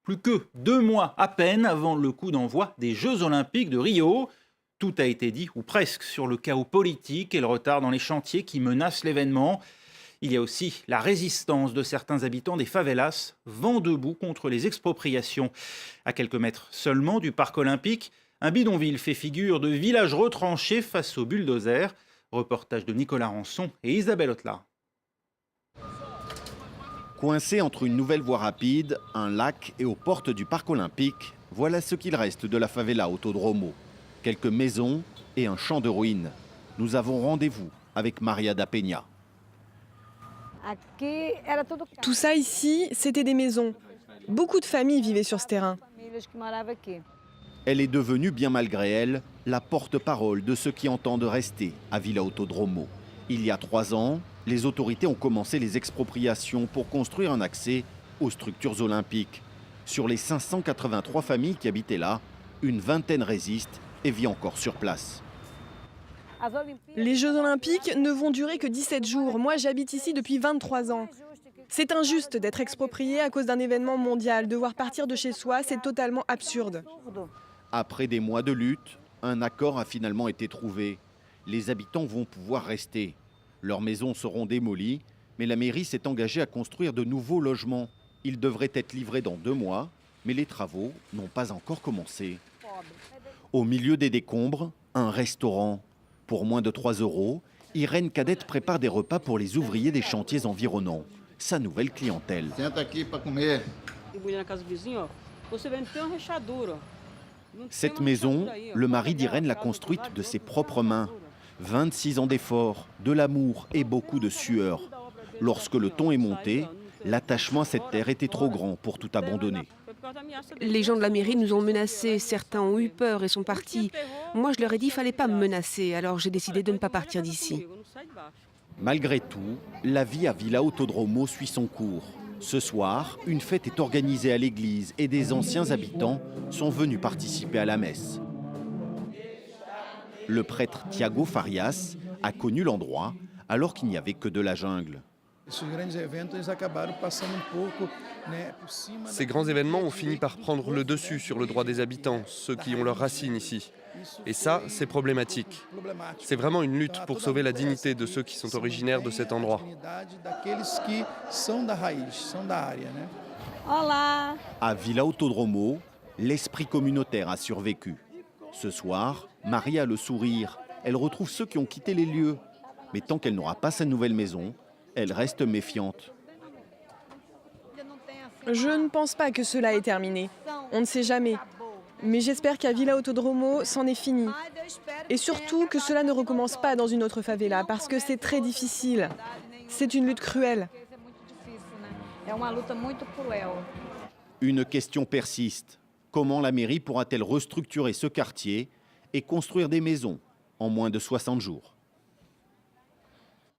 Plus que 2 mois à peine avant le coup d'envoi des Jeux Olympiques de Rio. Tout a été dit, ou presque, sur le chaos politique et le retard dans les chantiers qui menacent l'événement. Il y a aussi la résistance de certains habitants des favelas, vent debout contre les expropriations. À quelques mètres seulement du parc olympique, un bidonville fait figure de village retranché face aux bulldozers. Reportage de Nicolas Rançon et Isabelle Hotlar. Coincé entre une nouvelle voie rapide, un lac et aux portes du parc olympique, voilà ce qu'il reste de la favela Autodromo. Quelques maisons et un champ de ruines. Nous avons rendez-vous avec Maria da Penha. Tout ça ici, c'était des maisons. Beaucoup de familles vivaient sur ce terrain. Elle est devenue, bien malgré elle, la porte-parole de ceux qui entendent rester à Villa Autodromo. Il y a 3 ans, les autorités ont commencé les expropriations pour construire un accès aux structures olympiques. Sur les 583 familles qui habitaient là, une vingtaine résistent et vit encore sur place. Les Jeux Olympiques ne vont durer que 17 jours. Moi, j'habite ici depuis 23 ans. C'est injuste d'être exproprié à cause d'un événement mondial. Devoir partir de chez soi, c'est totalement absurde. Après des mois de lutte, un accord a finalement été trouvé. Les habitants vont pouvoir rester. Leurs maisons seront démolies, mais la mairie s'est engagée à construire de nouveaux logements. Ils devraient être livrés dans 2 mois, mais les travaux n'ont pas encore commencé. Au milieu des décombres, un restaurant. Pour moins de 3 €, Irène Cadette prépare des repas pour les ouvriers des chantiers environnants. Sa nouvelle clientèle. Cette maison, le mari d'Irène l'a construite de ses propres mains. 26 ans d'efforts, de l'amour et beaucoup de sueur. Lorsque le ton est monté, l'attachement à cette terre était trop grand pour tout abandonner. Les gens de la mairie nous ont menacés, certains ont eu peur et sont partis. Moi, je leur ai dit qu'il ne fallait pas me menacer, alors j'ai décidé de ne pas partir d'ici. Malgré tout, la vie à Villa Autodromo suit son cours. Ce soir, une fête est organisée à l'église et des anciens habitants sont venus participer à la messe. Le prêtre Tiago Farias a connu l'endroit alors qu'il n'y avait que de la jungle. Ces grands événements ont fini par prendre le dessus sur le droit des habitants, ceux qui ont leurs racines ici. Et ça, c'est problématique. C'est vraiment une lutte pour sauver la dignité de ceux qui sont originaires de cet endroit. À Villa Autodromo, l'esprit communautaire a survécu. Ce soir, Marie a le sourire. Elle retrouve ceux qui ont quitté les lieux. Mais tant qu'elle n'aura pas sa nouvelle maison, elle reste méfiante. Je ne pense pas que cela est terminé. On ne sait jamais. Mais j'espère qu'à Villa Autodromo, c'en est fini. Et surtout que cela ne recommence pas dans une autre favela, parce que c'est très difficile. C'est une lutte cruelle. Une question persiste. Comment la mairie pourra-t-elle restructurer ce quartier et construire des maisons en moins de 60 jours ?